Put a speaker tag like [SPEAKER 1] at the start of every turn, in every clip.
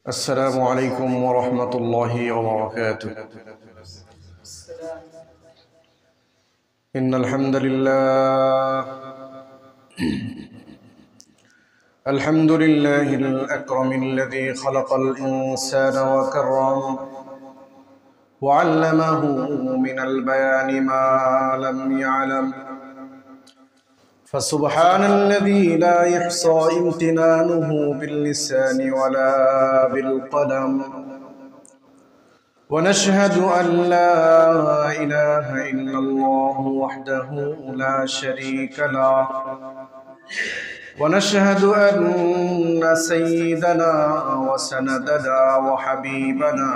[SPEAKER 1] السلام عليكم ورحمة الله وبركاته. إن الحمد لله الأكرم الذي خلق الإنسان وكرم وعلمه من البيان ما لم يعلم، فسبحان الذي لا يحصى امتنانه باللسان ولا بالقلم، ونشهد أن لا إله إلا الله وحده لا شريك له، ونشهد أن سيدنا وسندنا وحبيبنا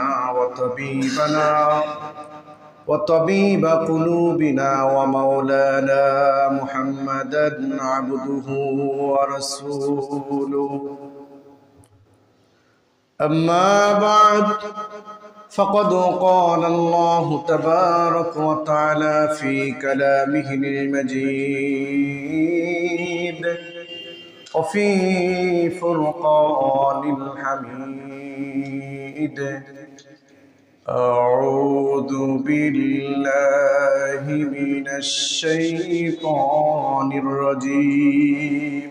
[SPEAKER 1] وطبيب قلوبنا ومولانا محمدا عبده ورسوله. أما بعد، فقد قال الله تبارك وتعالى في كلامه المجيد وفي فرقان الحميد: أعوذ بالله من الشيطان الرجيم.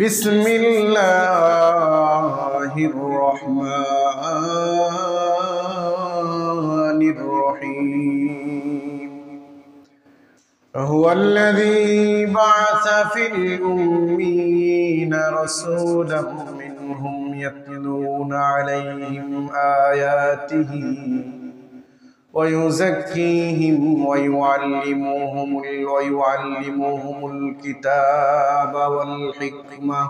[SPEAKER 1] بسم الله الرحمن الرحيم. هو الذي بعث في الأميين رسولا منهم يتلون عليهم آياته ويزكيهم ويعلمهم الكتاب والحكمة،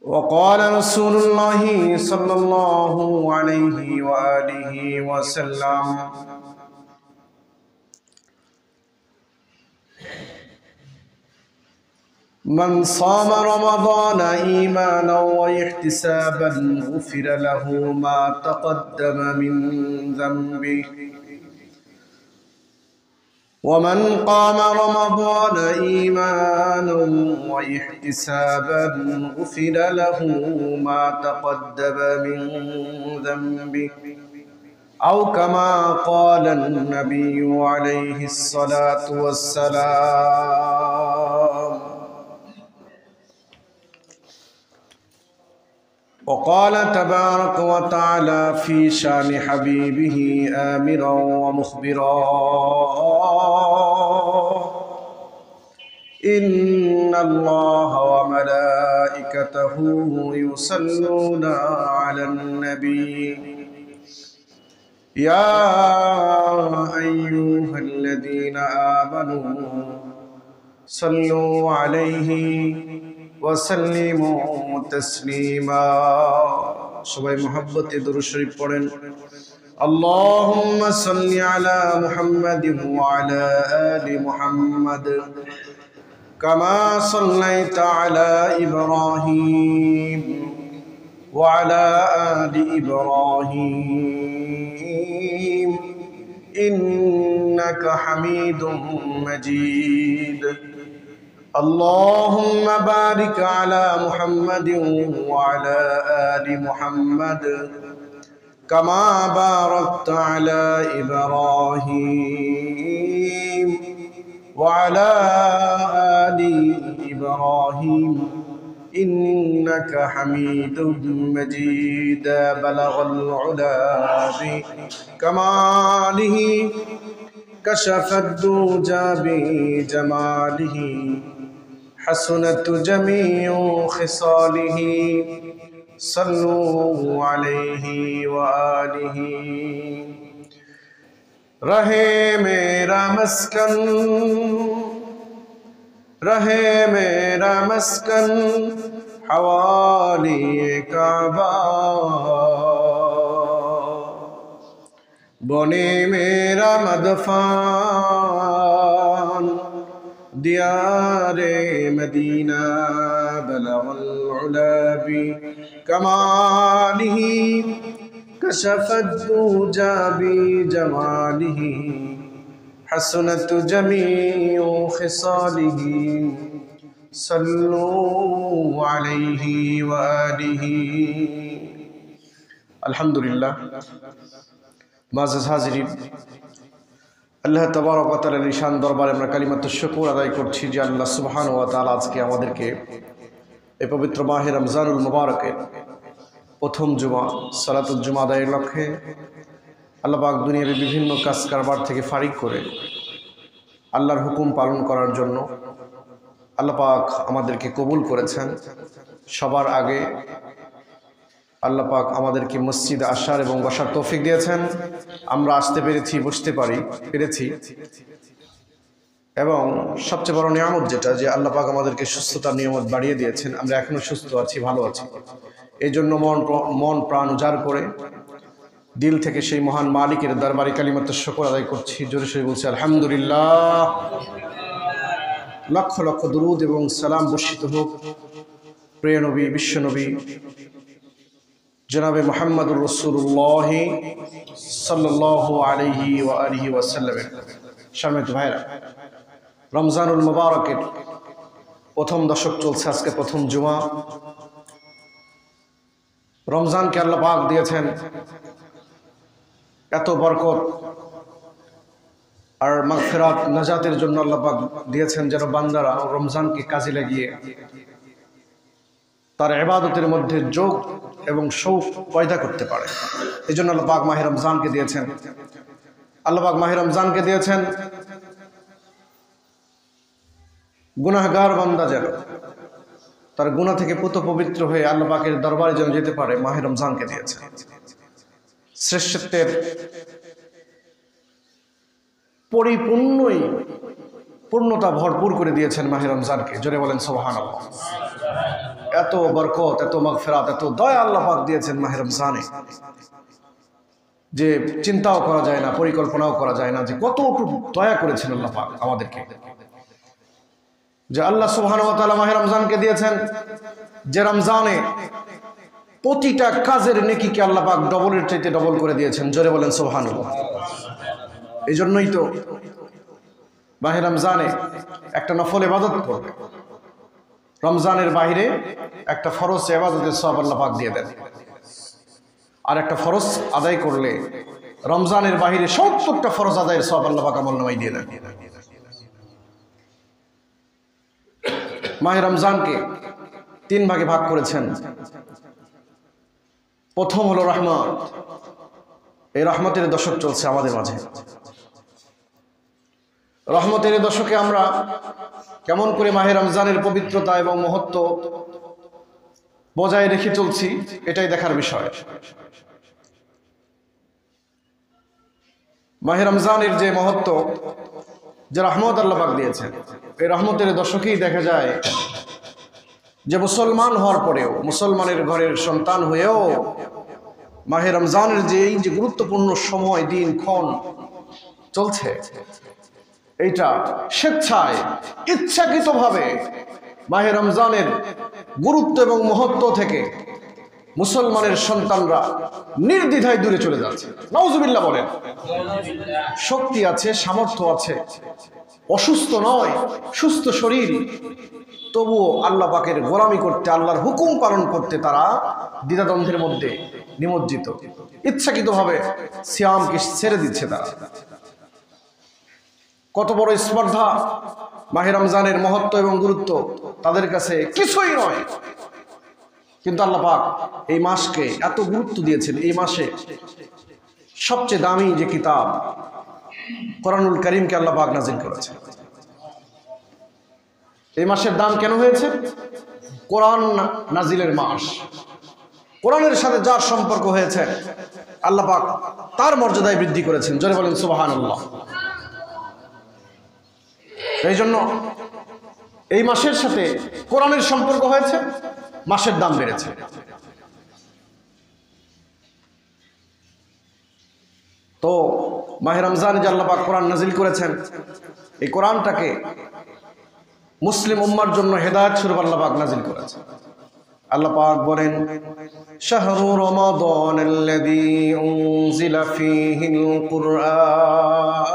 [SPEAKER 1] وقال رسول الله صلى الله عليه وآله وسلم: من صام رمضان إيمانا واحتسابا غفر له ما تقدم من ذنبه، ومن قام رمضان إيمانا واحتسابا غفر له ما تقدم من ذنبه، أو كما قال النبي عليه الصلاة والسلام. وقال تبارك وتعالى في شان حبيبه آمرا ومخبرا: إن الله وملائكته يصلون على النبي يا أيها الذين آمنوا صلوا عليه وسلموا تسليما। সবাই মহব্বতে দরুদ শরীফ পড়েন। اللهم صل على محمد وعلى آل محمد كما صليت على إبراهيم وعلى آل إبراهيم إنك حميد مجيد. اللهم بارك على محمد وعلى آل محمد كما باركت على إبراهيم وعلى آل إبراهيم إنك حميد مجيد. بلغ العلا بكماله كشف الدجى بجماله حسنت جميع خصاله صلوا عليه وآله. रहे मेरा मस्कन हवाली काबा, बने मेरा मदफान दियारे मदीना। बलगल उला बिकमालिही कशफत दुजा बिजमालिही हसनत जमीउ खिसालिही صلوا عليه وآله আলহামদুলিল্লাহ। মুআজ্জাজ হাজিরিন, আল্লাহ তাবারক ওয়া তাআলার নিশান দরবারে আমরা কালিমাতুশ শুকর আদায় করছি যে আল্লাহ সুবহানাহু ওয়া তাআলা আজকে আমাদেরকে এই পবিত্র মাহে রমজানুল মুবারকের প্রথম জুমা সালাতুল জুমা আদায়ের লক্ষ্যে আল্লাহ পাক দুনিয়ার বিভিন্ন কাজ কারবার থেকে ফারিগ করে আল্লাহর হুকুম পালন করার জন্য আল্লাহ পাক আমাদেরকে কবুল করেছেন। সবার আগে আল্লাহ পাক আমাদেরকে মসজিদে আসার এবং বসার তৌফিক দিয়েছেন। আমরা আসতে পেরেছি, বসতে পেরেছি এবং সবচেয়ে বড় নিয়ামত যেটা, যে আল্লাহ পাক আমাদেরকে সুস্থতার নিয়ামত বাড়িয়ে দিয়েছেন। আমরা এখনো সুস্থ আছি, ভালো আছি। এই জন্য মন প্রাণ উজাড় করে দিল থেকে সেই মহান মালিকের দরবারে কালিমাতুশ শুকর আদায় করছি। জোরে সোরে বলছি আলহামদুলিল্লাহ। লক্ষ লক্ষ দুরুদ এবং সালাম বর্ষিত হোক প্রিয় নবী, বিশ্বনবী জনাবে মুহাম্মদুর রাসূলুল্লাহ সাল্লাল্লাহু আলাইহি ওয়া আলিহি ওয়াসাল্লামের। সম্মানিত ভাইরা, রমজানুল মুবারকের প্রথম দশক চলছে, আজকে প্রথম জুমা। রমজানকে আল্লাহ পাক দিয়েছেন এত বরকত আর মাগফিরাত, নাজাতের জন্য আল্লাহ পাক দিয়েছেন যেন বান্দারা রমজানকে কাজে লাগিয়ে তার ইবাদতের মধ্যে যোগ এবং শৌক পয়দা করতে পারে। এই জন্য আল্লাহ পাক মাহে রমজানকে দিয়েছেন। আল্লাহ পাক মাহে রমজানকে দিয়েছেন গুনাহগার বান্দা যেন তার গুনাহ থেকে পুত পবিত্র হয়ে আল্লাহ পাকের দরবারে যেন যেতে পারে, মাহে রমজানকে দিয়েছেন। শ্রেষ্ঠত্বের পূর্ণতা ভরপুর করে দিয়েছেন মাহে রমজানকে। জোরে বলেন সুবহানাল্লাহ। এত বরকত, এত মাগফিরাত, এত দয়া আল্লাহ পাক দিয়েছেন মাহে রমজানে, যে চিন্তাও করা যায় না, পরিকল্পনাও করা যায় না যে কতটুকু দয়া করেছেন আল্লাহ পাক আমাদেরকে। যে আল্লাহ সুবহানাহু ওয়া তাআলা মাহে রমজানকে দিয়েছেন যে রমজানে প্রতিটা কাজের নেকিকে আল্লাহ পাক ডবলের চাইতে ডবল করে দিয়েছেন। জোরে বলেন সুবহানাল্লাহ। এই জন্যই তো মাহে রমজানে একটা নফল ইবাদত করবে, রমজানের বাইরে একটা ফরজ ইবাদতের সওয়াব আল্লাহ পাক দিয়ে দেন। আর একটা ফরজ আদায় করলে রমজানের বাইরে ৭০টা ফরজ আদায়ের সওয়াব আল্লাহ পাক আমলনামায় দিয়ে দেন। মাহে রমজানকে ৩ ভাগে ভাগ করেছেন। প্রথম হলো রহমত। এই রহমতের দশক চলছে আমাদের মাঝে। রহমতের দশকে আমরা কেমন করে মাহে রমজানের পবিত্রতা এবং মহত্ব বজায় রেখে চলছি, এটাই দেখার বিষয়। মাহে রমজানের যে মহত্ব, যে রহমত আল্লাহ পাক দিয়েছেন, এই রহমতের দশকেই দেখা যায় যে মুসলমান হওয়ার পরেও, মুসলমানের ঘরের সন্তান হয়েও মাহে রমজানের যে এই যে গুরুত্বপূর্ণ সময়, দিন ক্ষণ চলছে, এইটা স্বেচ্ছায় ইচ্ছাকৃতভাবে মাহে রমজানের গুরুত্ব এবং মহত্ব থেকে মুসলমানের সন্তানরা নির্দ্বিধায় দূরে চলে যাচ্ছে। নাউজুবিল্লাহ বলেন। শক্তি আছে, সামর্থ্য আছে, অসুস্থ নয়, সুস্থ শরীর, তবুও আল্লাহ পাকের গোলামি করতে, আল্লাহর হুকুম পালন করতে তারা দ্বিধাদ্বন্দ্বের মধ্যে নিমজ্জিত। ইচ্ছাকৃতভাবে সিয়ামকে ছেড়ে দিচ্ছে তারা। কত বড় স্পর্ধা! মাহে রমজানের মহত্ব এবং গুরুত্ব তাদের কাছে কিছুই নয়, কিন্তু আল্লাহ পাক এই মাসকে এত গুরুত্ব দিয়েছেন। এই মাসে সবচেয়ে দামি যে কিতাব কোরআনুল কারীমকে আল্লাহ পাক নাজিল করেছেন। এই মাসের দাম কেন হয়েছে? কোরআন নাজিলের মাস। কোরআনের সাথে যার সম্পর্ক হয়েছে আল্লাহ পাক তার মর্যাদায় বৃদ্ধি করেছেন। জোরে বলেন সুবহানাল্লাহ। এই জন্য এই মাসের সাথে কোরআনের সম্পর্ক হয়েছে, মাসের দাম বেড়েছে। তো মাহে রমজানে যে আল্লাহ পাক কোরআন নাজিল করেছেন, এই কোরআনটাকে মুসলিম উম্মার জন্য হেদায়েত স্বরূপ আল্লাহ পাক নাজিল করেছেন। আল্লাহ পাক বলেন, শাহরু রমাদানাল্লাযী উনজিলা ফীহিল কুরআন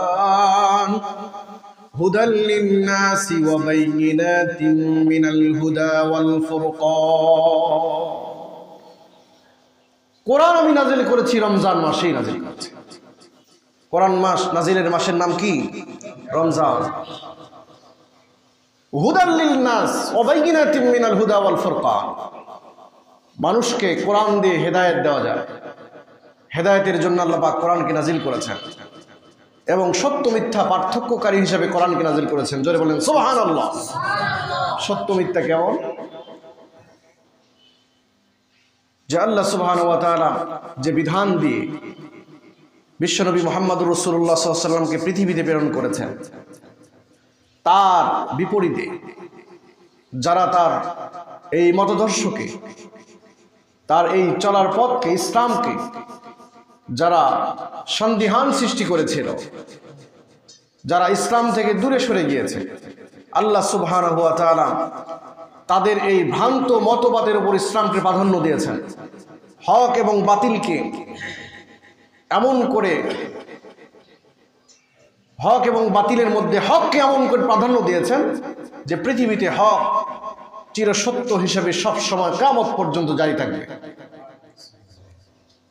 [SPEAKER 1] হুদাল লিন-নাসি ওয়া বাইয়িনাতিন মিনাল হুদা ওয়াল ফুরকান। কোরআন আমি নাজিল করেছি রমজান মাসেই নাজিল করেছি। কোরআন মাস নাজিলের মাসের নাম কি? রমজান। হুদাল লিন-নাস ওয়া বাইয়িনাতিন মিনাল হুদা ওয়াল ফুরকান। মানুষকে কোরআন দিয়ে হেদায়েত দেওয়া যায়। হেদায়েতের জন্য আল্লাহ পাক কোরআনকে নাজিল করেছেন এবং সত্য মিথ্যা পার্থক্যকারী হিসেবে কোরআনকে নাজিল করেছেন। জোরে বলেন সুবহানাল্লাহ। সত্য মিথ্যা কেমন? যে আল্লাহ সুবহানাহু ওয়া তাআলা যে বিধান দিয়ে বিশ্বনবী মুহাম্মদুর রাসূলুল্লাহ সাল্লাল্লাহু আলাইহি ওয়াসাল্লামকে পৃথিবীতে প্রেরণ করেছেন, তার বিপরীতে যারা তার এই মতাদর্শকে, তার এই চলার পথকে, ইসলামকে যারা সন্দিহান সৃষ্টি করেছিল, যারা ইসলাম থেকে দূরে সরে গিয়েছে, আল্লাহ সুবহানাহু ওয়া তাআলা তাদের এই ভ্রান্ত মতবাদের উপর ইসলামকে প্রাধান্য দিয়েছেন। হক এবং বাতিলকে এমন করে, হক এবং বাতিলের মধ্যে হককে এমন করে প্রাধান্য দিয়েছেন যে পৃথিবীতে হক চিরসত্য হিসেবে সবসময় কিয়ামত পর্যন্ত জারি থাকবে।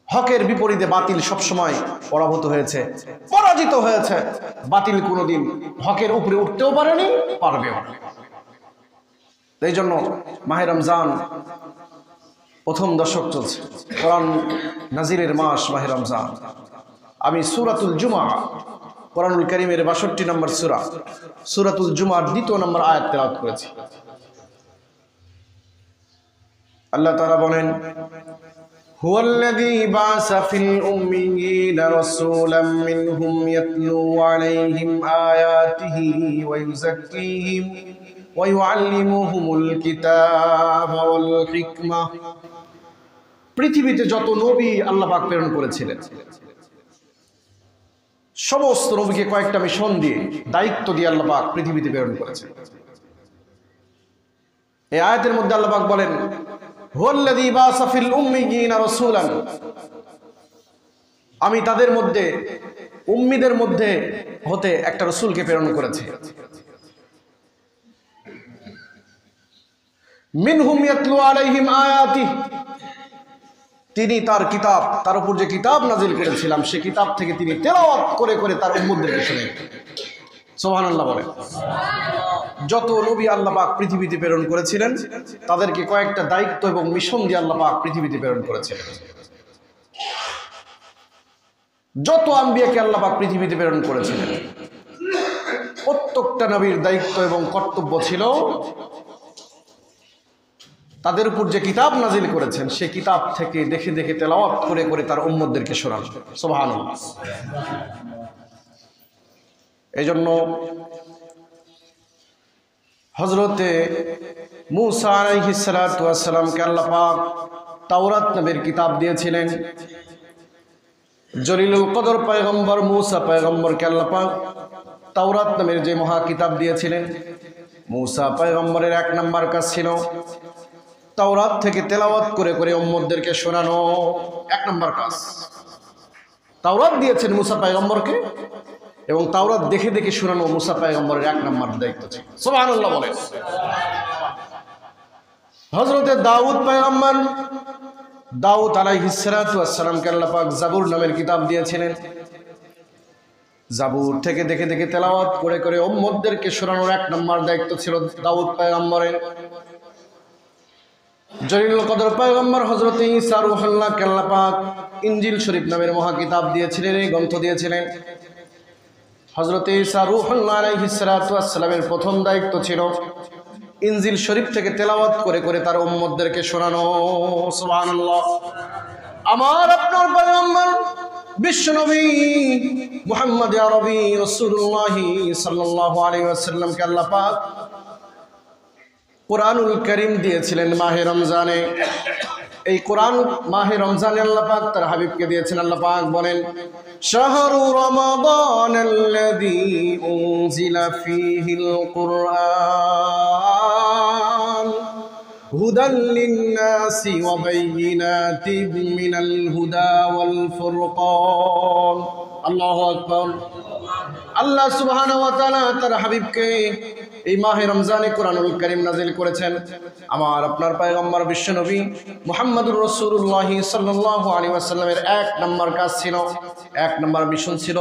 [SPEAKER 1] হকের বিপরীতে বাতিল সবসময় পরাভূত হয়েছে, পরাজিত হয়েছে। বাতিল কোনোদিন হকের উপরে উঠতেও পারেনি, পারবেও না। এই জন্য মাহে রমজান প্রথম দশক চলছে, কোরআন নাজিলের মাস মাহে রমজান। আমি সূরাতুল জুমআহ, কোরআনুল কারীমের ৬২ নম্বর সূরা, সূরাতুল জুমআর ২ নম্বর আয়াত তেলাওয়াত করেছি। আল্লাহ তাআলা বলেন, হুয়াল্লাযী বা'আসা ফিল উম্মিয়িনা রাসূলাম মিনহুম ইয়াতলু আলাইহিম আয়াতিহি ওয়া ইউযাক্কিহিম ওয়া ইউআল্লিমুহুমুল কিতাবা ওয়াল হিকমাহ। পৃথিবীতে যত নবী আল্লাহ পাক প্রেরণ করেছিলেন, সমস্ত নবীকে কয়েকটা মিশন দিয়ে, দায়িত্ব দিয়ে আল্লাহ পাক পৃথিবীতে প্রেরণ করেছেন। এই আয়াতের মধ্যে আল্লাহ পাক বলেন, হুয়াল্লাযী বা'আসা ফিল উম্মিয়িনা রাসূলান, আমি তাদের মধ্যে, উম্মীদের মধ্যে হতে একটা রাসূলকে প্রেরণ করেছি। মিনহুম ইয়াতলু আলাইহিম আয়াতিহি, তিনি তার কিতাব, তার উপর যে কিতাব নাজিল করেছিলাম সে কিতাব থেকে তিনি তেলাওয়াত করে করে তার উম্মতদেরকে শোনান। সুবহানাল্লাহ বলেন। যত নবী আল্লাহ পাক পৃথিবীতে প্রেরণ করেছিলেন তাদেরকে কয়েকটা দায়িত্ব এবং মিশন দিয়ে আল্লাহ পাক পৃথিবীতে প্রেরণ করেছিলেন। যত আম্বিয়াকে আল্লাহ পাক পৃথিবীতে প্রেরণ করেছিলেন, প্রত্যেকটা নবীর দায়িত্ব এবং কর্তব্য ছিল তাদের উপর যে কিতাব নাজিল করেছেন সে কিতাব থেকে দেখে দেখে তেলাওয়াত করে করে তার উম্মতদেরকে শোনান। সুবহানাল্লাহ। এই জন্য হযরতে মূসা আলাইহিস সালাতু ওয়াস সালামকে আল্লাহ পাক তাওরাত নামের কিতাব দিয়েছিলেন। জলিলুল কদর পয়গম্বর মূসা পয়গম্বরকে আল্লাহ পাক তাওরাত নামের যে মহা কিতাব দিয়েছিলেন। মূসা পয়গম্বরের ১ নম্বর কাজ ছিল তাওরাত থেকে তেলাওয়াত করে করে উম্মতদেরকে শোনানো। ১ নম্বর কাজ তাওরাত দিয়েছেন মূসা পয়গম্বরকে, এবং তাওরাত দেখে দেখে শোনানো মূসা পয়গম্বরের ১ নম্বর দায়িত্ব ছিল। সুবহানাল্লাহ বলেন। হযরতে দাউদ পয়গম্বর, দাউদ আলাইহিস সালাতু ওয়াস সালামকে আল্লাহ পাক জাবুর নামের কিতাব দিয়েছিলেন। জাবুর থেকে দেখে দেখে তেলাওয়াত করে করে উম্মতদেরকে শোনানোর ১ নম্বর দায়িত্ব ছিল দাউদ পয়গম্বরের। জলিলুল কদর পয়গম্বর হযরতে ঈসা রূহুল্লাহকে আল্লাহ পাক ইনজিল শরীফ নামের মহা কিতাব দিয়েছিলেন, এই গ্রন্থ দিয়েছিলেন। হযরতে ঈসা রূহুল্লাহ আলাইহিস সালাতু ওয়াস সালামের প্রথম দায়িত্ব ছিল ইনজিল শরীফ থেকে তেলাওয়াত করে করে তার উম্মতদেরকে শোনানো। সুবহানাল্লাহ। আমার আপনার পয়গম্বর বিশ্বনবী মুহাম্মদ আরবি রাসূলুল্লাহ সাল্লাল্লাহু আলাইহি ওয়াসাল্লামকে আল্লাহ পাক কোরআনুল কারীম দিয়েছিলেন মাহে রমজানে। এই কোরআন মাহে রমজানে আল্লাহ পাক তার হাবিবকে দিয়েছেন। আল্লাহ পাক বলেন, শাহরু রমাদানাল্লাযী উনজিলা ফীহিল কুরআন হুদাল লিন-নাসি ওয়া বাইয়িনাতিন মিনাল হুদা ওয়াল ফুরকান। আল্লাহু আকবার। আল্লাহ সুবহানাহু ওয়া তাআলা তার হাবিবকে এই মাহে রমজানে কোরআনুল কারীম নাযিল করেছেন। আমার আপনার পয়গম্বর বিশ্বনবী মুহাম্মদুর রাসূলুল্লাহ সাল্লাল্লাহু আলাইহি ওয়াসাল্লামের এক নম্বর কাজ ছিল, এক নম্বর মিশন ছিল,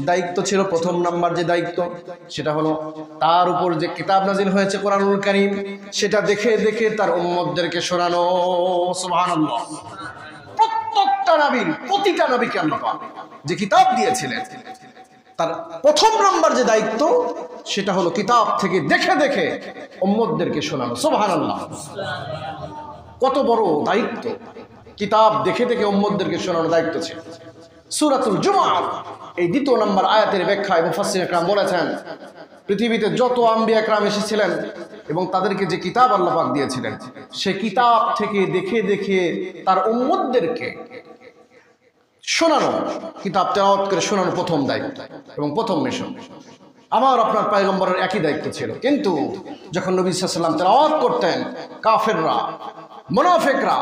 [SPEAKER 1] দায়িত্ব ছিল। প্রথম নাম্বার যে দায়িত্ব সেটা হলো তার উপর যে কিতাব নাযিল হয়েছে কোরআনুল কারীম সেটা দেখে দেখে তার উম্মতদেরকে শোনানো। সুবহানাল্লাহ। প্রত্যেকটা নবীর, প্রতিটা নবীকে আল্লাহ পাক যে কিতাব দিয়েছিলেন তার প্রথম নাম্বার যে দায়িত্ব সেটা হলো কিতাব থেকে দেখে দেখে উম্মতদেরকে শোনানো। সুবহানাল্লাহ। কত বড় দায়িত্ব! কিতাব দেখে দেখে উম্মতদেরকে শোনানো দায়িত্ব ছিল। সূরাতুল জুমআহ এই দ্বিতীয় নম্বর আয়াতের ব্যাখ্যায় মুফাসসির ইকরাম বলেছেন, পৃথিবীতে যত আম্বিয়া ইকরাম এসেছিলেন এবং তাদেরকে যে কিতাব আল্লাহ পাক দিয়েছিলেন সেই কিতাব থেকে দেখে দেখে তার উম্মতদেরকে শোনানো, কিতাব তেলাওয়াত করে শোনানো প্রথম দায়িত্ব এবং প্রথম মিশন। আমার আপনার পয়গম্বরের একই দায়িত্ব ছিল, কিন্তু যখন নবী সাল্লাল্লাহু আলাইহি ওয়াসাল্লাম তেলাওয়াত করতেন, কাফেররা, মুনাফিকরা,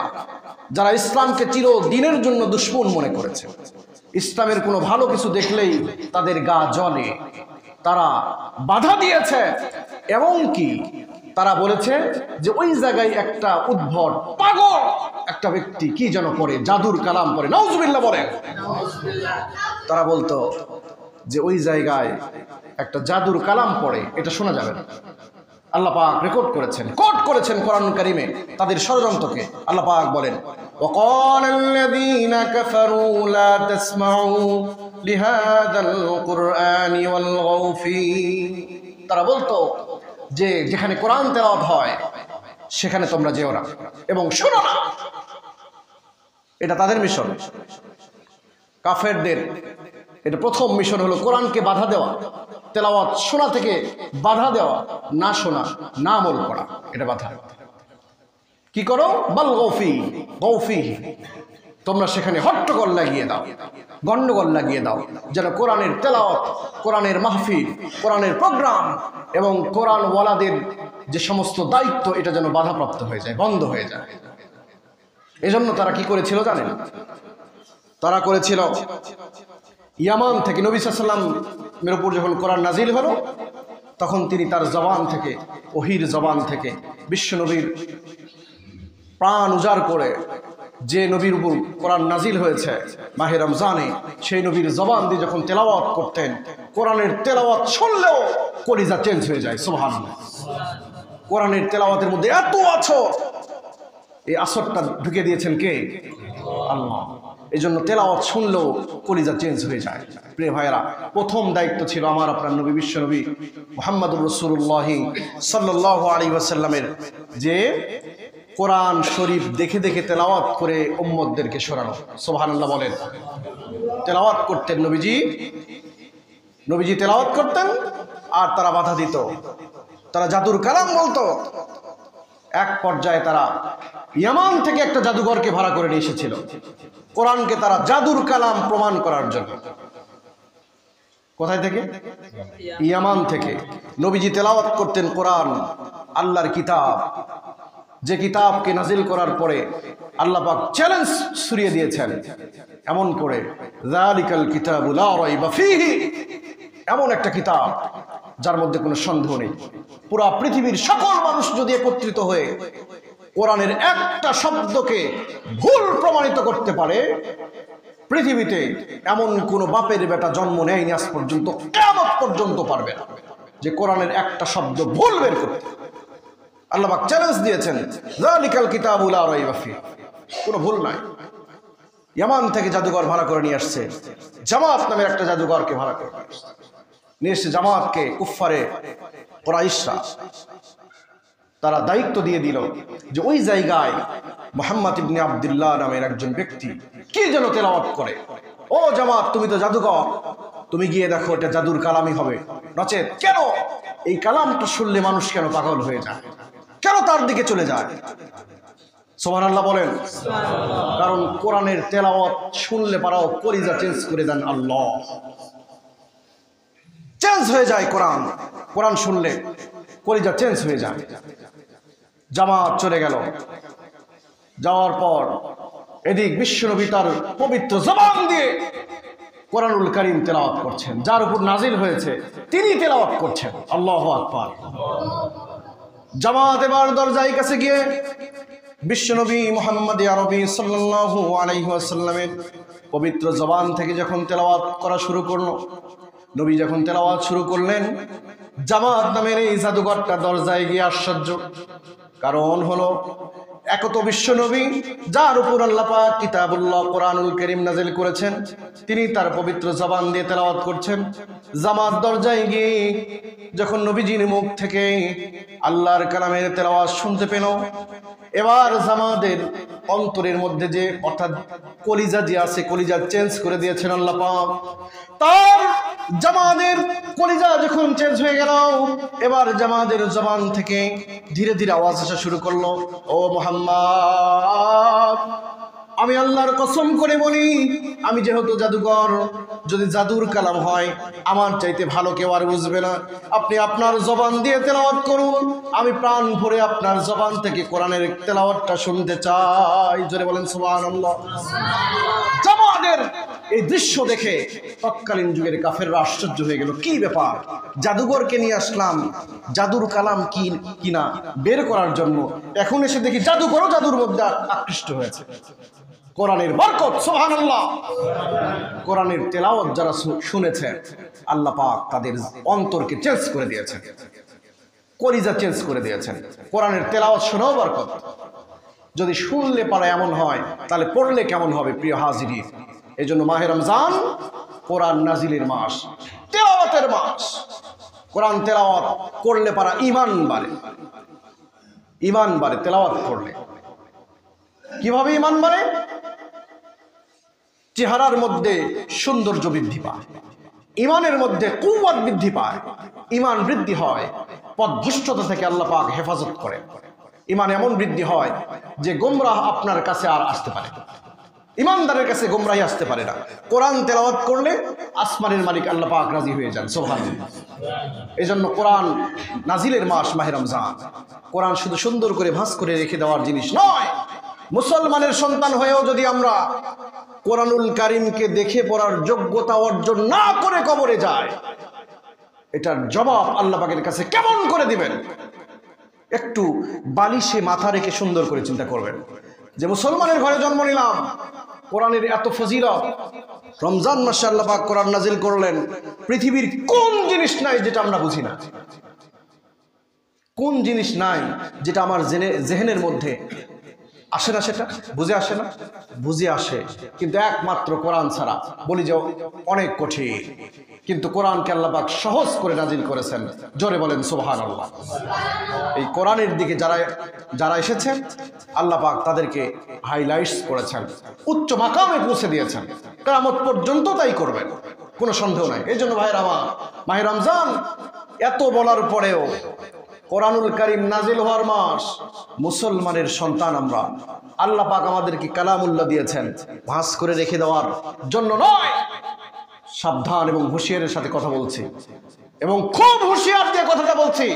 [SPEAKER 1] যারা ইসলামকে চিরদিনের জন্য দুশমন মনে করেছে, ইসলামের কোনো ভালো কিছু দেখলেই তাদের গা জ্বলে, তারা বাধা দিয়েছে। এমনকি তারা বলেছে যে ওই জায়গায় একটা উদ্ভট পাগল একটা ব্যক্তি কি যেন করে, জাদুর কালাম পড়ে, নাউজুবিল্লাহ বলে। তারা বলতো যে ওই জায়গায় একটা জাদুর কালাম পড়ে, এটা শোনা যাবে না। আল্লাহ পাক রেকর্ড করেছেন, কোট করেছেন কোরআন কারীমে তাদের ষড়যন্ত্রকে। আল্লাহ পাক বলেন, وقال الذين كفروا لا تسمعوا لهذا القرآن والغوا فيه। তারা বলতো যে যেখানে কোরআন তেলাওয়াত হয় সেখানে তোমরা যেও না এবং শোনো না। এটা তাদের মিশন, কাফেরদের। এটা প্রথম মিশন হলো কোরআনকে বাধা দেওয়া, তেলাওয়াত শোনা থেকে বাধা দেওয়া, না শোনা, না আমল করা, এটা বাধা। কি করো? বাল গৌফি, তোমরা সেখানে হট্টগোল লাগিয়ে দাও, গন্ডগোল লাগিয়ে দাও, যেন কোরআনের তেলাওয়াত, কোরআনের মাহফিল, কোরআনের প্রোগ্রাম এবং কোরআন ওয়ালাদের যে সমস্ত দায়িত্ব এটা যেন বাধাপ্রাপ্ত হয়ে যায়, বন্ধ হয়ে যায়। এজন্য তারা কি করেছিল জানেন? তারা করেছিল ইয়ামান থেকে নবী সাল্লাল্লাহু আলাইহি ওয়াসাল্লামের উপর যখন কোরআন নাজিল হলো তখন তিনি তার জবান থেকে, ওহির জবান থেকে বিশ্বনবীর প্রাণ উজাড় করে যে নবীর উপর কোরআন নাজিল হয়েছে মাহে রমজানে, সেই নবীর জবান দিয়ে যখন তেলাওয়াত করতেন, কোরআনের তেলাওয়াত শুনলেও কলিজা চেঞ্জ হয়ে যায়। সুবহানাল্লাহ। কোরআনের তেলাওয়াতের মধ্যে এত আসর, এই আসরটা ঢুকে দিয়েছেন কে? আল্লাহ। এই জন্য তেলাওয়াত শুনলেও কলিজা চেঞ্জ হয়ে যায়। প্রিয় ভাইয়েরা, প্রথম দায়িত্ব ছিল আমার আপনার নবী বিশ্বনবী মুহাম্মদুর রাসূলুল্লাহ সাল্লাল্লাহু আলাইহি ওয়াসাল্লামের যে কোরআন শরীফ দেখে দেখে তেলাওয়াত করে উম্মতদেরকে শোনানো। সুবহানাল্লাহ বলেন। তেলাওয়াত করতেন নবীজি তেলাওয়াত করতেন আর তারা বাধা দিত, তারা জাদুর কালাম বলতো। এক পর্যায়ে তারা ইয়ামান থেকে একটা জাদুঘরকে ভাড়া করে নিয়ে এসেছিল কোরআনকে তারা জাদুর কালাম প্রমাণ করার জন্য। কোথায় থেকে? ইয়ামান থেকে। নবীজি তেলাওয়াত করতেন কোরআন, আল্লাহর কিতাব, যে কিতাবকে নাজিল করার পরে আল্লাহ পাক চ্যালেঞ্জ ছুড়িয়ে দিয়েছেন এমন করে, যালিকাল কিতাবু লা রাইবা ফীহি, এমন একটা কিতাব যার মধ্যে কোনো সন্দেহ নেই। পুরা পৃথিবীর সকল মানুষ যদি একত্রিত হয়ে কোরআনের একটা শব্দকে ভুল প্রমাণিত করতে পারে, পৃথিবীতে এমন কোন বাপের বেটা জন্ম নেয়নি আজ পর্যন্ত, কিয়ামত পর্যন্ত পারবে না যে কোরআনের একটা শব্দ ভুল বের করতে। আল্লাহ পাক চ্যালেঞ্জ দিয়েছেন, যালিকাল কিতাবু লা রাইবা ফীহি, কোনো ভুল নাই। ইয়ামান থেকে জাদুঘর ভাড়া করে নিয়ে আসছে, জামাত নামের একটা জাদুঘরকে ভাড়া করে নিয়ে এসছে। জামাতকে কুফফারে কুরাইশরা তারা দায়িত্ব দিয়ে দিল যে ওই জায়গায় মুহাম্মদ ইবনে আব্দুল্লাহ নামের একজন ব্যক্তি কি যেন তেলাওয়াত করে। ও জামাত, তুমি তো জাদুকর, তুমি গিয়ে দেখো এটা জাদুর কালামই হবে, নচেত কেন এই কালামটা শুনলে মানুষ কেন পাগল হয়ে যায়, কেন তার দিকে চলে যায়? সুবহানাল্লাহ বলেন। কারণ কোরআনের তেলাওয়াত শুনলে পারাও কলিজা চেঞ্জ করে দেন আল্লাহ, চেঞ্জ হয়ে যায়। কোরআন শুনলে কলিজা চেঞ্জ হয়ে যায়। জামাত চলে গেল, যাওয়ার পর এদিক বিশ্বনবী তার পবিত্র জবান দিয়ে কোরআনুল কারীম তেলাওয়াত করছেন, যার উপর নাজিল হয়েছে তিনি তেলাওয়াত করছেন। আল্লাহু আকবার। জামাত এবার দরজায় কাছে গিয়ে বিশ্বনবী মুহাম্মদ আরবি সাল্লাল্লাহু আলাইহি ওয়াসাল্লামের পবিত্র জবান থেকে যখন তেলাওয়াত করা শুরু করলো, নবী যখন তেলাওয়াত শুরু করলেন, জামাত নামের এই জাদুঘরটা দরজায় গিয়ে আশ্চর্য। কারণ হলো একত বিশ্বনবী যার উপর আল্লাহ পাক কিতাবুল্লাহ কোরআনুল কারীম নাযিল করেছেন, তিনি তার পবিত্র জবান দিয়ে তেলাওয়াত করছেন। জামাত দরজায় গিয়ে যখন নবীজির মুখ থেকে আল্লাহর কালামের তেলাওয়াত শুনতে পেল, এবার জামাতের অন্তরের মধ্যে যে অর্থাৎ কলিজা যে আছে, কলিজা চেঞ্জ করে দিয়েছেন আল্লাহ পাক। তার জামাতের কলিজা যখন চেঞ্জ হয়ে গেল, এবার জামাতের জবান থেকে ধীরে ধীরে আওয়াজ আসা শুরু করলো, ও মুহাম্মদ, আমি আল্লাহর কসম করে বলি, আমি যেহেতু জাদুকর, যদি জাদুর কালাম হয় আমার চাইতে ভালো কেউ আর বুঝবে না। আপনি আপনার জবান দিয়ে তেলাওয়াত করুন, আমি প্রাণ ভরে আপনার জবান থেকে কোরআনের তেলাওয়াতটা শুনতে চাই। জোরে বলেন সুবহানাল্লাহ। জামাতের এই দৃশ্য দেখে তৎকালীন যুগের কাফেররা আশ্চর্য হয়ে গেল, কি ব্যাপার, জাদুঘরকে নিয়ে আসলাম জাদুর কালাম কি কিনা বের করার জন্য, এখন এসে দেখি জাদুঘরও জাদুর মধ্যে আকৃষ্ট হয়েছে। কোরআনের বরকত, সুবহানাল্লাহ। কোরআনের তেলাওয়াত যারা শুনেছেন, আল্লাহ পাক তাদের অন্তরকে চেঞ্জ করে দিয়েছেন, কলিজা চেঞ্জ করে দিয়েছেন। কোরআনের তেলাওয়াত শোনাও বরকত। যদি শুনলে পারে এমন হয়, তাহলে পড়লে কেমন হবে প্রিয় হাজিরিন? এই জন্য মাহে রমজান কোরআন নাজিলের মাস, তেলাওয়াতের মাস। কোরআন তেলাওয়াত করলে পারা ঈমান বাড়ে, ঈমান বাড়ে তেলাওয়াত করলে। কিভাবে ঈমান বাড়ে? চেহারার মধ্যে সৌন্দর্য বৃদ্ধি পায়, ঈমানের মধ্যে কুওয়াত বৃদ্ধি পায়, ঈমান বৃদ্ধি হয়, পথভ্রষ্টতা থেকে আল্লাহ পাক হেফাজত করে। ঈমান এমন বৃদ্ধি হয় যে গোমরাহ আপনার কাছে আর আসতে পারে, ইমানদারের কাছে গোমরাহি আসতে পারে না। কোরআন তেলাওয়াত করলে আসমানের মালিক আল্লাহ পাক রাজি হয়ে যান, সুবহানাল্লাহ। এই জন্য কোরআন নাজিলের মাস মাহে রমজান। কোরআন শুধু সুন্দর করে ভাঁজ করে রেখে দেওয়ার জিনিস নয়। মুসলমানের সন্তান হয়েও যদি আমরা কোরআনুল কারীমকে দেখে পড়ার যোগ্যতা অর্জন না করে কবরে যায়, এটার জবাব আল্লাহ পাকের কাছে কেমন করে দিবেন? একটু বালিশে মাথা রেখে সুন্দর করে চিন্তা করবেন যে মুসলমানের ঘরে জন্ম নিলাম, কোরআনের এত ফজিলত, রমজান মাসে আল্লাহ পাক কোরআন নাজিল করলেন। পৃথিবীর কোন জিনিস নাই যেটা আমরা বুঝি না, কোন জিনিস নাই যেটা আমার জেহেনের মধ্যে আসে না, সেটা বুঝে আসে না, বুঝে আসে, কিন্তু একমাত্র কোরআন ছাড়া বলি যে অনেক কঠিন। কিন্তু কোরআনকে আল্লাহ পাক সহজ করে নাজিল করেছেন। জোরে বলেন সুবহানাল্লাহ। এই কোরআনের দিকে যারা এসেছেন, আল্লাহ পাক তাদেরকে হাইলাইটস করেছেন, উচ্চ মাকামে পৌঁছে দিয়েছেন, কিয়ামত পর্যন্ত তাই করবেন, কোনো সন্দেহ নাই। এই জন্য ভাইরা আমার, মাহে রমজান এত বলার পরেও কোরআনুল কারীম নাজিল হওয়ার মাস, মুসলমানের সন্তান আমরা, আল্লাহ পাক আমাদেরকে কালামুল্লাহ দিয়েছেন ভাঁজ করে রেখে দেওয়ার জন্য নয়। সাবধান এবং হুঁশিয়ারের সাথে কথা বলছি, এবং খুব হুঁশিয়ার দিয়ে কথাটা বলছি।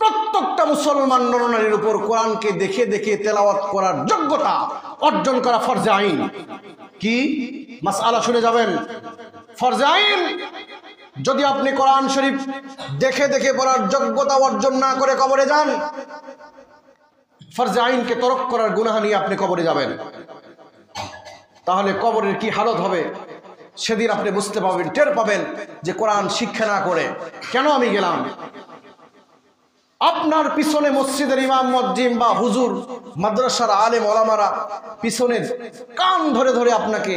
[SPEAKER 1] প্রত্যেকটা মুসলমান নরনারীর উপর কোরআনকে দেখে দেখে তেলাওয়াত করার যোগ্যতা অর্জন করা ফরজে আইন। কি মাসআলা শুনে যাবেন, ফরজে আইন। যদি আপনি কোরআন শরীফ দেখে দেখে পড়ার যোগ্যতা অর্জন না করে কবরে যান, ফরজে আইনকে তরক করার গুনাহ নিয়ে আপনি কবরে যাবেন। তাহলে কবরের কি হালত হবে সেদিন আপনি বুঝতে পারবেন, টের পাবেন যে কোরআন শিক্ষা না করে কেন আমি গেলাম। আপনার পিছনে মসজিদের ইমাম মুয়াজ্জিন বা হুজুর মাদ্রাসার আলেম ওলামারা পিছনে কান ধরে ধরে আপনাকে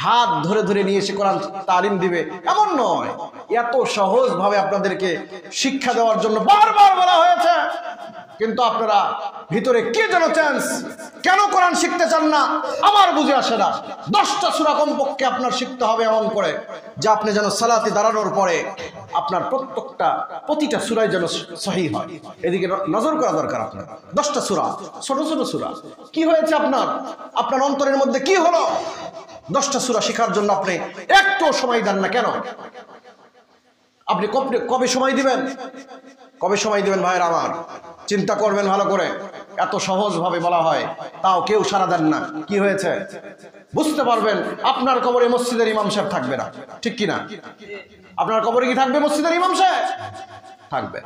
[SPEAKER 1] হাত ধরে ধরে নিয়ে এসে কোরআন তালিম দিবে, এমন নয়। এত সহজভাবে আপনাদেরকে শিক্ষা দেওয়ার জন্য বারবার বলা হয়েছে, কিন্তু আপনারা ভিতরে কি যেন চেঞ্জ, কেন কোরআন শিখতে চান না আমার বুঝে আসে না। 10টা সূরা কমপক্ষে আপনার শিখতে হবে এমন করে যে আপনি যেন সালাতে দাঁড়ানোর পরে আপনার প্রতিটা সূরাই যেন সহিহ হয়, এদিকে নজর করা দরকার আপনার। 10টা সূরা, ছোট ছোট সূরা। কি হয়েছে আপনার অন্তরের মধ্যে কি হলো? 10টা সূরা শেখার জন্য আপনি একটু সময় দেন না কেন? আপনি কবে সময় দিবেন? কবে সময় দিবেন ভাইয়ের আমার? চিন্তা করবেন ভালো করে। এত সহজভাবে বলা হয়, তাও কেউ সাড়া দেন না। কি হয়েছে বুঝতে পারবেন, আপনার কবরে মসজিদের ইমাম সাহেব থাকবে না, ঠিক কিনা? আপনার কবরে কি থাকবে মসজিদের ইমাম সাহেব? থাকবে।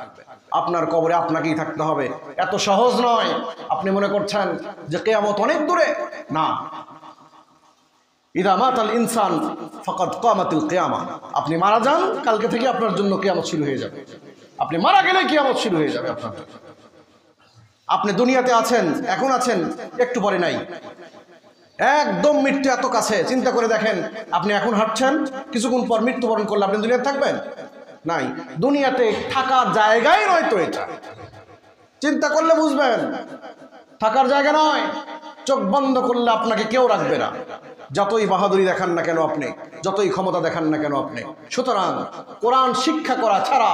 [SPEAKER 1] আপনার কবরে আপনাকেই থাকতে হবে। এত সহজ নয়। আপনি মনে করছেন যে কিয়ামত অনেক দূরে, না। ইদা মাতাল ইনসান ফাকাদ কামাতিল কিয়ামা। আপনি মারা যান, কালকে থেকে আপনার জন্য কিয়ামত শুরু হয়ে যাবে। আপনি মারা গেলে কিয়ামত শুরু হয়ে যাবে আপনার। আপনি দুনিয়াতে আছেন, এখন আছেন, একটু পরে নাই। একদম মৃত্যু এত কাছে। চিন্তা করে দেখেন, আপনি এখন হাঁটছেন, কিছুক্ষণ পর মৃত্যুবরণ করলে আপনি দুনিয়াতে থাকবেন? নাই। দুনিয়াতে থাকার জায়গাই নয় তো এটা। চিন্তা করলে বুঝবেন, থাকার জায়গা নয়। চোখ বন্ধ করলে আপনাকে কেউ রাখবে না, যতই বাহাদুরি দেখান না কেন আপনি, যতই ক্ষমতা দেখান না কেন আপনি। সুতরাং কোরআন শিক্ষা করা ছাড়া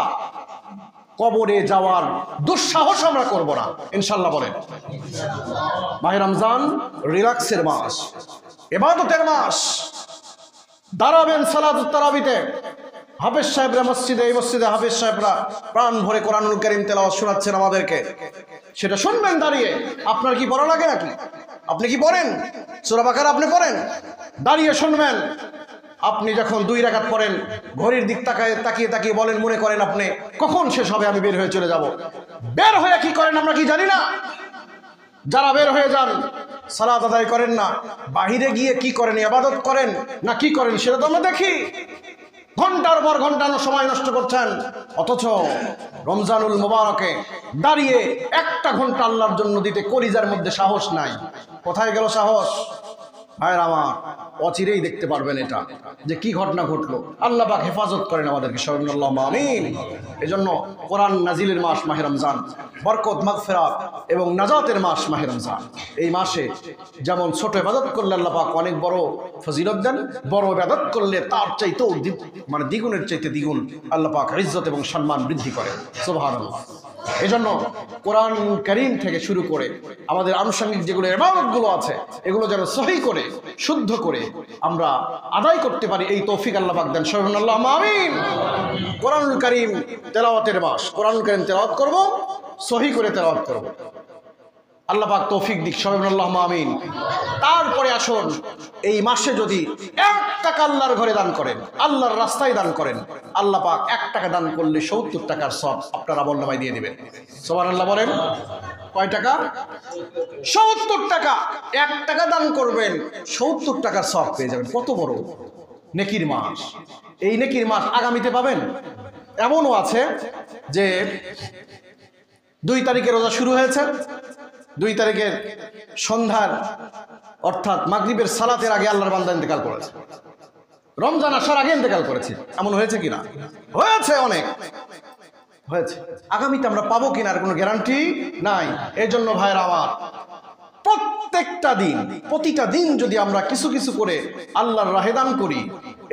[SPEAKER 1] কবরে যাওয়ার দুঃসাহস আমরা করব না, ইনশাল্লাহ বলেন। মাহে রমজান রিল্যাক্সের মাস, ইবাদতের মাস। দাঁড়াবেন সালাতুত তারাবিতে। হাফেজ সাহেবরা মসজিদে, এই মসজিদে হাফেজ সাহেবরা প্রাণ ভরে কোরআনুল কারীম তেলাওয়াত শোনাচ্ছেন আমাদেরকে, সেটা শুনবেন দাঁড়িয়ে। আপনার কি পড়া লাগে নাকি? আপনি কি পড়েন? সূরা বাকারা আপনি পড়েন? দাঁড়িয়ে শুনবেন। আপনি যখন 2 রাকাত পড়েন, ঘড়ির দিক তাকিয়ে তাকিয়ে বলেন, মনে করেন আপনি কখন শেষ হবে, আমি বের হয়ে চলে যাব। বের হয়ে কি করেন আমরা কি জানি না? যারা বের হয়ে যান, সালাত আদায় করেন না, বাহিরে গিয়ে কি করেন, ইবাদত করেন না কি করেন সেটা তো আমরা দেখি। ঘন্টার পর ঘন্টা সময় নষ্ট করছেন, অথচ রমজানুল মুবারকে দাঁড়িয়ে 1টা ঘন্টা আল্লাহর জন্য দিতে কলিজার মধ্যে সাহস নাই। কোথায় গেল সাহস? ভাইয়ের আমার, অচিরেই দেখতে পারবেন এটা যে কি ঘটনা ঘটলো। আল্লাহ পাক হেফাজত করেন আমাদেরকে, সবাই আল্লাহুম্মা আমিন। এজন্য কোরআন নাজিলের মাস মাহে রমজান, বরকত, মাগফিরাত এবং নাজাতের মাস মাহে রমজান। এই মাসে যেমন ছোট ইবাদত করলে আল্লাহ পাক অনেক বড় ফজিলত দেন, বড় ইবাদত করলে তার চাইতেও মানে দ্বিগুণের চাইতে দ্বিগুণ আল্লাহ পাক ইজ্জত এবং সম্মান বৃদ্ধি করেন। সুবহানাল্লাহ। এজন্য কোরআন কারীম থেকে শুরু করে আমাদের আনুষঙ্গিক যেগুলো ইবাদতগুলো আছে, এগুলো যেন সহি করে, শুদ্ধ করে আমরা আদায় করতে পারি, এই তৌফিক আল্লাহ পাক দেন। সবাই আল্লাহুম্মা আমিন। কোরআনুল কারীম তেলাওয়াতের মাস, কোরআনুল কারীম তেলাওয়াত করব, সহি করে তেলাওয়াত করব। আল্লাহ পাক তৌফিক দিক, সবাই আল্লাহুম্মা আমিন। তারপরে আসুন, এই মাসে যদি 1 টাকা আল্লাহর ঘরে দান করেন, আল্লাহর রাস্তায় দান করেন, আল্লাহ পাক 1 টাকা দান করলে 70 টাকার সওয়াব আপনার আমলনামায় দিয়ে দিবেন। সুবহানাল্লাহ বলেন। কয় টাকা? 70 টাকা। 1 টাকা দান করবেন, 70 টাকার সওয়াব পেয়ে যাবেন। কত বড় নেকির মাস! এই নেকির মাস আগামীতে পাবেন। এমনও আছে যে 2 তারিখে রোজা শুরু হয়েছে, 2 তারিখের সন্ধ্যার অর্থাৎ মাগরিবের সালাতের আগে আল্লাহর বান্দা ইন্তেকাল করেছে, রমজান আসার আগে ইন্তেকাল করেছে। এমন হয়েছে কিনা? হয়েছে, অনেক হয়েছে। আগামীতে আমরা পাবো কিনা আর কোনো গ্যারান্টি নাই। এই জন্য ভাইয়েরা আমার, প্রত্যেকটা দিন, প্রতিটা দিন যদি আমরা কিছু কিছু করে আল্লাহর রাহে দান করি,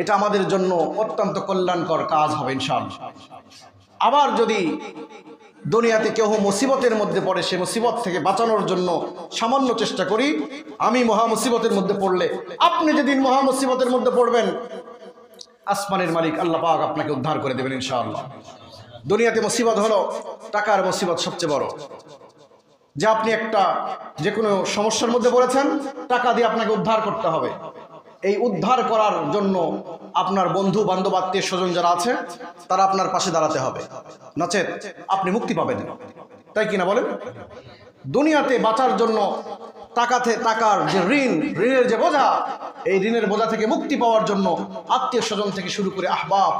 [SPEAKER 1] এটা আমাদের জন্য অত্যন্ত কল্যাণকর কাজ হবে ইনশাআল্লাহ। আবার যদি দুনিয়াতে কেউ মুসিবতের মধ্যে পড়ে, সে মুসিবত থেকে বাঁচানোর জন্য সামান্য চেষ্টা করি। আমি মহা মুসিবতের মধ্যে পড়লে, আপনি যেদিন মহা মুসিবতের মধ্যে পড়বেন, আসমানের মালিক আল্লাহ পাক আপনাকে উদ্ধার করে দেবেন ইনশাআল্লাহ। দুনিয়াতে মুসিবত হলো টাকার মুসিবত সবচেয়ে বড়, যে আপনি একটা যে কোনো সমস্যার মধ্যে পড়েছেন, টাকা দিয়ে আপনাকে উদ্ধার করতে হবে। এই উদ্ধার করার জন্য আপনার বন্ধু বান্ধব আত্মীয় স্বজন যারা আছে, তারা আপনার পাশে দাঁড়াতে হবে, নচেত আপনি মুক্তি পাবেন। তাই কিনা বলেন? দুনিয়াতে বাঁচার জন্য টাকার যে ঋণের যে বোঝা, এই ঋণের বোঝা থেকে মুক্তি পাওয়ার জন্য আত্মীয় স্বজন থেকে শুরু করে আহবাব,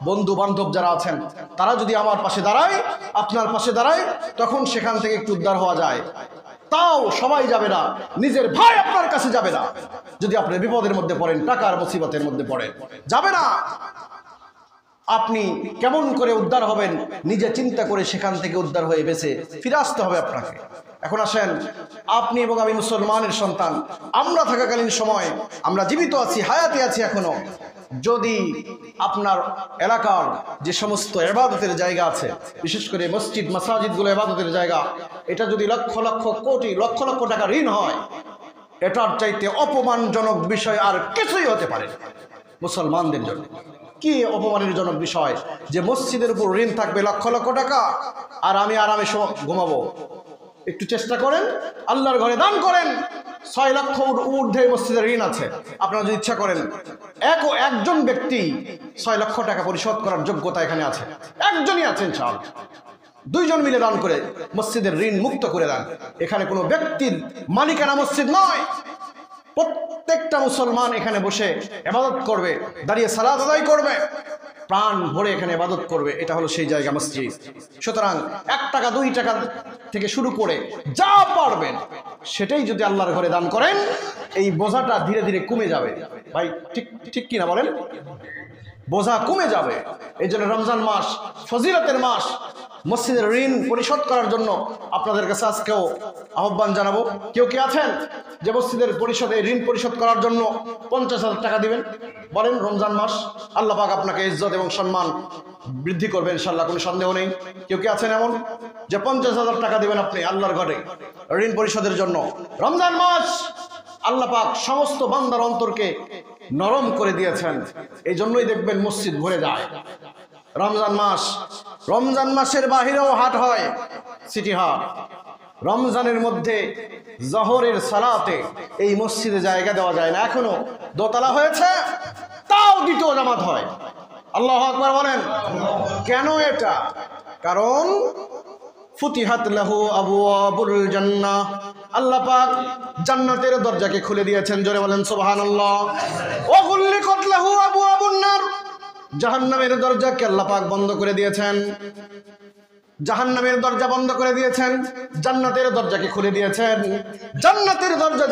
[SPEAKER 1] বন্ধু বান্ধব যারা আছেন, তারা যদি আমার পাশে দাঁড়ায়, আপনার পাশে দাঁড়ায়, তখন সেখান থেকে একটু উদ্ধার হওয়া যায়। তাও সবাই যাবে না, নিজের ভাই আপনার কাছে যাবে না। যদি আপনি বিপদের মধ্যে পড়েন, টাকার মুসিবতের মধ্যে পড়েন, যাবে না। আপনি কেমন করে উদ্ধার হবেন, নিজে চিন্তা করে সেখান থেকে উদ্ধার হয়ে বেঁচে ফিরে আসতে হবে আপনাকে। এখন আসেন, আপনি এবং আমি মুসলমানের সন্তান, আমরা থাকাকালীন সময় আমরা জীবিত আছি, হায়াতে আছি এখনো। যদি আপনার এলাকার যে সমস্ত ইবাদতের জায়গা আছে, বিশেষ করে মসজিদ মাসাজিদগুলো ইবাদতের জায়গা, এটা যদি লক্ষ লক্ষ কোটি, লক্ষ লক্ষ টাকা ঋণ হয়, এটার চাইতে অপমানজনক বিষয় আর কিছুই হতে পারে মুসলমানদের জন্য। কি অপমানের জনক বিষয় যে মসজিদের উপর ঋণ থাকবে লক্ষ লক্ষ টাকা, আর আমি আরামে ঘুমাবো। একটু চেষ্টা করেন, আল্লাহর ঘরে দান করেন। 6 লক্ষ ঊর্ধ্বে মসজিদের ঋণ আছে। আপনারা যদি ইচ্ছা করেন, একজন ব্যক্তি 6 লক্ষ টাকা পরিশোধ করার যোগ্যতা এখানে আছে, একজনই আছে ইনশাআল্লাহ। 2 জন মিলে দান করে মসজিদের ঋণ মুক্ত করে দেন। এখানে কোনো ব্যক্তির মালিকানা মসজিদ নয়। প্রত্যেকটা মুসলমান এখানে বসে ইবাদত করবে, দাঁড়িয়ে সালাত আদায় করবে, প্রাণ ভরে এখানে ইবাদত করবে। এটা হলো সেই জায়গা, মসজিদ। সুতরাং 1 টাকা 2 টাকা থেকে শুরু করে যা পারবেন সেটাই যদি আল্লাহর ঘরে দান করেন, এই বোঝাটা ধীরে ধীরে কমে যাবে। ভাই ঠিক ঠিক কিনা বলেন? বোঝা কমে যাবে। এই জন্য রমজান মাস ফজিলতের মাস। মসজিদের ঋণ পরিশোধ করার জন্য আপনাদের কাছে আজকেও আহ্বান জানাবো, কেউ কি আছেন যে মসজিদের ঋণ পরিশোধ করার জন্য 50,000 টাকা দিবেন? বলেন, রমজান মাস, আল্লাহ পাক আপনাকে ইজ্জত এবং সম্মান বৃদ্ধি করবে ইনশাআল্লাহ, কোনো সন্দেহ নেই। কেউ কি আছেন এমন যে 50,000 টাকা দিবেন আপনি আল্লাহর ঘরে ঋণ পরিশোধের জন্য? রমজান মাস আল্লাহ পাক সমস্ত বান্দার অন্তরকে নরম করে দিয়েছেন, এই জন্যই দেখবেন মসজিদ ভরে যায়। রমজান মাসের বাহিরেও হাট হয়, সিটি হাট। রমজানের মধ্যে জোহরের সালাতে এই মসজিদে জায়গা দেওয়া যায় না, এখনো দোতলা হয়েছে, তাও দ্বিতীয় জামাত হয়। আল্লাহু আকবার বলেন। কেন এটা? কারণ ফুতিহাত লাহু আবওয়াবুল জান্নাহ, আল্লাহ পাক জান্নাতের দরজাকে খুলে দিয়েছেন। জোরে বলেন সুবহানাল্লাহ। ওয়া গুল্লিকাত লাহু আবওয়াবুন নার, জাহান্নামের দরজাকে আল্লাহ পাক বন্ধ করে দিয়েছেন। জাহান্নামের দরজা বন্ধ করে দিয়েছেন, জান্নাতের দরজাকে খুলে দিয়েছেন। জান্নাতের দরজা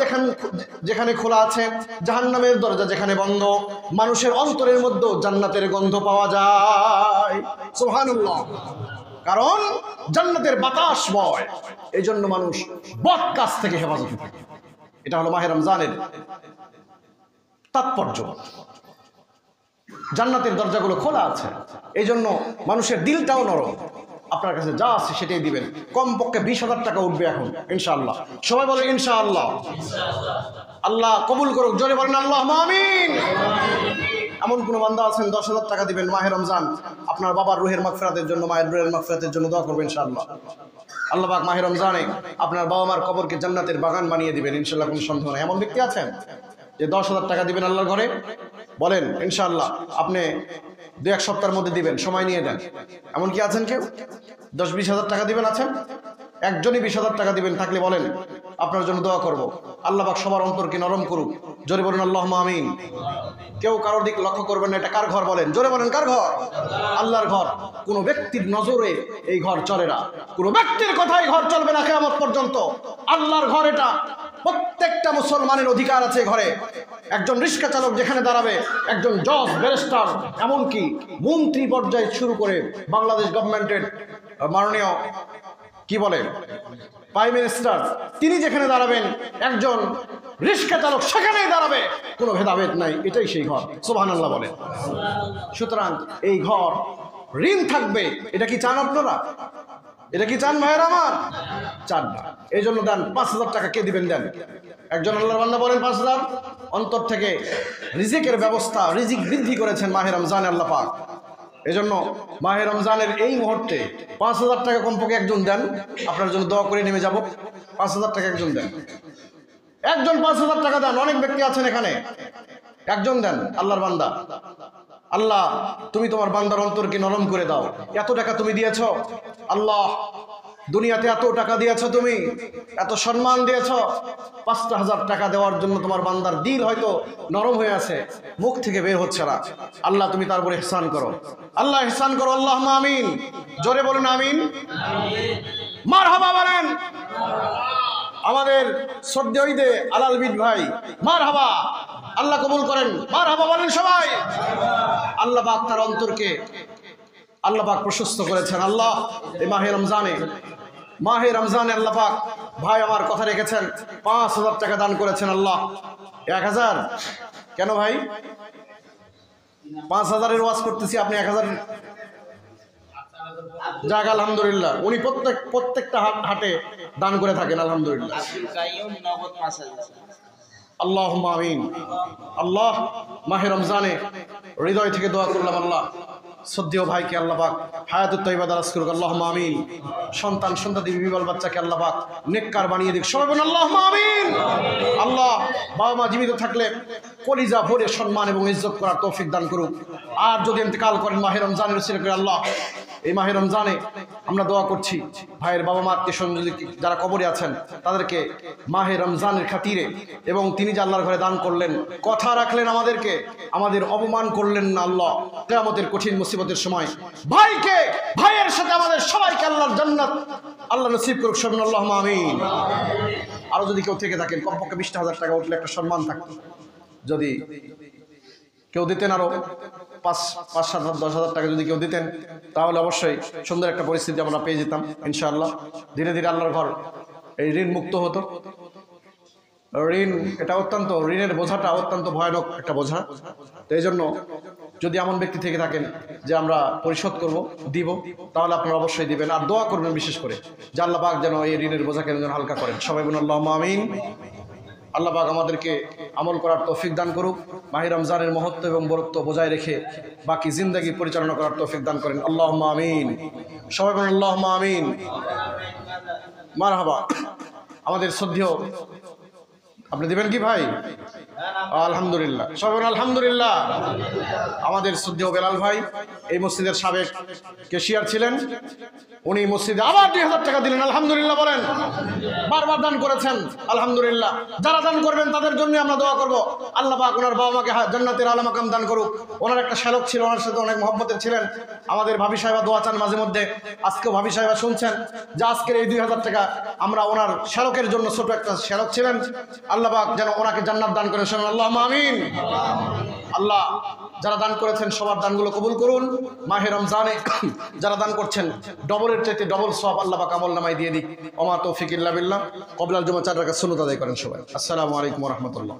[SPEAKER 1] যেখানে খোলা আছে, জাহান্নামের দরজা যেখানে বন্ধ, মানুষের অন্তরের মধ্যে জান্নাতের গন্ধ পাওয়া যায়। সুবহানাল্লাহ। কারণ জান্নাতের বাতাস বয়, এই জন্য মানুষ বদ কাজ থেকে হেফাজত থাকে। এটা হলো মাহে রমজানের তাৎপর্য। জান্নাতের দরজাগুলো খোলা আছে, এই জন্য মানুষের দিলটাও নরম। আপনার কাছে যা আছে সেটাই দিবেন। কমপক্ষে 20,000 টাকা উঠবে এখন ইনশাআল্লাহ। সবাই বলে ইনশাআল্লাহ। আল্লাহ কবুল করুক। জোরে বলেন আল্লাহুম্মা আমিন। এমন কোনো বান্দা আছেন 10,000 টাকা দিবেন মাহে রমজান, আপনার বাবার রুহের মাগফিরাতের জন্য, মায়ের রুহের মাগফিরাতের জন্য দোয়া করবেন ইনশাআল্লাহ। আল্লাহ পাক মাহে রমজানে আপনার বাবা মার কবরকে জান্নাতের বাগান বানিয়ে দিবেন ইনশাআল্লাহ, কোনো সন্দেহ নেই। এমন ব্যক্তি আছেন যে 10,000 টাকা দিবেন আল্লাহর ঘরে? বলেন ইনশাআল্লাহ। আপনি 2-1 সপ্তাহের মধ্যে দিবেন, সময় নিয়ে দেন। এমন কি আছেন কেউ 10-20,000 টাকা দিবেন? আছেন? একজনই 20,000 টাকা দিবেন থাকলে বলেন, আপনার জন্য দোয়া করব। আল্লাহ পাক সবার অন্তরকে নরম করুক। জোরে বলেন আল্লাহুম্মা আমিন। কেউ কারোর দিক লক্ষ্য করবেন না। এটা কার ঘর? বলেন, জোরে বলেন, কার ঘর? আল্লাহর ঘর। কোনো ব্যক্তির নজরে এই ঘর চলে না, কোনো ব্যক্তির কথাই ঘর চলবে না কিয়ামত পর্যন্ত। আল্লাহর ঘর এটা। প্রত্যেকটা মুসলমানের অধিকার আছে ঘরে। একজন রিক্সা চালক যেখানে দাঁড়াবে, একজন জজ, ব্যারিস্টার, এমনকি মন্ত্রী পর্যায়ে শুরু করে বাংলাদেশ গভর্নমেন্টের মাননীয় কি বলে প্রাইম মিনিস্টার, তিনি যেখানে দাঁড়াবেন, একজন রিক্সা চালক সেখানেই দাঁড়াবে, কোনো ভেদাভেদ নাই। এটাই সেই ঘর। সুবহানাল্লাহ বলেন। সুতরাং এই ঘর ঋণ থাকবে। এটা কি চান আপনারা? এটা কি চান ভাইয়ের আমার? চান না। এই জন্য দেন। 5,000 টাকা কে দিবেন? দেন। একজন আল্লাহর বান্দা বলেন 5,000। অন্তর থেকে রিজিকের ব্যবস্থা, রিজিক বৃদ্ধি করেছেন মাহে রমজানে আল্লাহ পাক। এজন্য মাহে রমজানের এই মুহূর্তে 5,000 টাকা কমপক্ষে একজন দেন, আপনার জন্য দোয়া করে নেমে যাব। 5,000 টাকা একজন দেন। একজন 5,000 টাকা দেন। অনেক ব্যক্তি আছেন এখানে, একজন দেন আল্লাহর বান্দা। আল্লাহ তুমি তোমার বান্দার অন্তরকে নরম করে দাও। এত টাকা তুমি দিয়েছ আল্লাহ, দুনিয়াতে এত টাকা দিয়েছ, তুমি এত সম্মান দিয়েছ। 5,000 টাকা দেওয়ার জন্য তোমার বান্দার দিল হয়তো নরম হয়ে আছে, মুখ থেকে বের হচ্ছে না। আল্লাহ তুমি তার উপরে ইহসান করো। আল্লাহ ইহসান করো। আল্লাহুম্মা আমিন। জোরে বলুন আমিন। মারহাবা বলেন। আমাদের শ্রদ্ধেয় আলাল বিদ ভাই, মারহাবা। আল্লাহ কবুল করেন। মারহাবা বলেন সবাই। আল্লাহ পাক তার অন্তরকে আল্লাহ পাক প্রশস্ত করেছেন। আল্লাহ এই মাহে রমজানে আল্লাহ পাক ভাই আমার কথা রেখেছেন, 5,000 টাকা দান করেছেন। আল্লাহ 1,000 কেন ভাই? 5,000-এর ওয়াজ করতেছি, আপনি 1,000 যাক আলহামদুলিল্লাহ। উনি প্রত্যেকটা হাটে দান করে থাকেন আলহামদুলিল্লাহ। আল্লাহুম্মা আমিন। আল্লাহ মাহে রমজানে হৃদয় থেকে দোয়া করলাম, আল্লাহ শ্রদ্ধেয় ভাইকে আল্লাহ পাক হায়াতুত তাইয়্যিবা দারাজ করুক, আল্লাহুম্মা আমিন। সন্তান সন্ততি বিবি বাল বাচ্চাকে আল্লাহ পাক নেককার বানিয়ে দিক, সবাই বলুন আল্লাহুম্মা আমিন। আল্লাহ বাবা মা জীবিত থাকলে কলিজা ভরে সম্মান এবং ইজ্জত করার তৌফিক দান করুক। আর যদি ইন্তেকাল করেন মাহে রমজানের উসিলা করে আল্লাহ, এই মাহে রমজানে আমরা দোয়া করছি ভাইয়ের বাবা মা আত্মীয় স্বজন যারা কবরে আছেন তাদেরকে মাহে রমজানের খাতিরে, এবং তিনি যে আল্লাহর ঘরে দান করলেন, কথা রাখলেন আমাদেরকে, আমাদের অপমান করলেন না আল্লাহ। কিয়ামতের কঠিন মুসিবতের সময় ভাইয়ের সাথে আমাদের সবাইকে আল্লাহর জান্নাত আল্লাহ নসিব করুক, সবাই আল্লাহুম্মা আমিন। আরো যদি কেউ থেকে থাকেন কমপক্ষে 20,000 টাকা উঠলে একটা সম্মান থাকতো, যদি কেউ দিতেন আরো 5, 7, 10,000 টাকা যদি কেউ দিতেন তাহলে অবশ্যই সুন্দর একটা পরিস্থিতি আমরা পেয়ে যেতাম ইনশাআল্লাহ। ধীরে ধীরে আল্লাহর ঘর এই ঋণ মুক্ত হতো। ঋণ এটা অত্যন্ত, ঋণের বোঝাটা অত্যন্ত ভয়ানক একটা বোঝা। তো এই জন্য যদি এমন ব্যক্তি থেকে থাকেন যে আমরা পরিশোধ করব, দিব, তাহলে আপনারা অবশ্যই দিবেন। আর দোয়া করবেন বিশেষ করে যে আল্লাহ পাক যেন এই ঋণের বোঝাকে যেন হালকা করেন। সবাই বলুন আল্লাহুম্মা আমিন। আল্লাহ পাক আমাদেরকে আমল করার তৌফিক দান করুক, মাহে রমজানের মহত্ব এবং বরত্ব বজায় রেখে বাকি জিন্দেগি পরিচালনা করার তৌফিক দান করেন। আল্লাহুম্মা আমিন। সবাই বলুন আল্লাহুম্মা আমিন। মারহাবা। আমাদের শ্রদ্ধেয়, আপনি দিবেন কি ভাই? আলহামদুলিল্লাহ, সবাই বলুন আলহামদুলিল্লাহ। আমাদের শ্রদ্ধেয় বেলাল ভাই এই মসজিদের সাবেক ক্যাশিয়ার ছিলেন, উনি মসজিদে আবার 2,000 টাকা দিলেন, আলহামদুলিল্লাহ বলেন। বারবার দান করেছেন, আলহামদুলিল্লাহ। যারা দান করবেন তাদের জন্য আমরা দোয়া করব, আল্লাহ পাক ওনার বাবা মাকে জান্নাতের আলা মাকাম দান করুক। ওনার একটা শ্যালক ছিল, ওনার সাথে অনেক মহব্বতের ছিলেন। আমাদের ভাবি সাহেবা দোয়া চান মাঝে মধ্যে, আজকেও ভাবি সাহেবা শুনছেন যে আজকের এই 2,000 টাকা আমরা ওনার শ্যালকের জন্য, ছোট একটা শ্যালক ছিলেন, আল্লাহ পাক যেন ওনাকে জান্নাত দান করেন, আল্লাহুম্মা আমিন। আল্লাহ যারা দান করেছেন সবার দানগুলো কবুল করুন। মাহে রমজানে যারা দান করছেন ডবলের চাইতে ডবল সওয়াব আল্লাহ পাক আমলনামায় দিয়ে দিক। ওমা তৌফিক ইল্লা বিল্লাহ। ক্বাবলাল জুমা 4 রাকাত সুন্নাত আদায় করেন সবাই। আসসালামু আলাইকুম ওয়া রাহমাতুল্লাহ।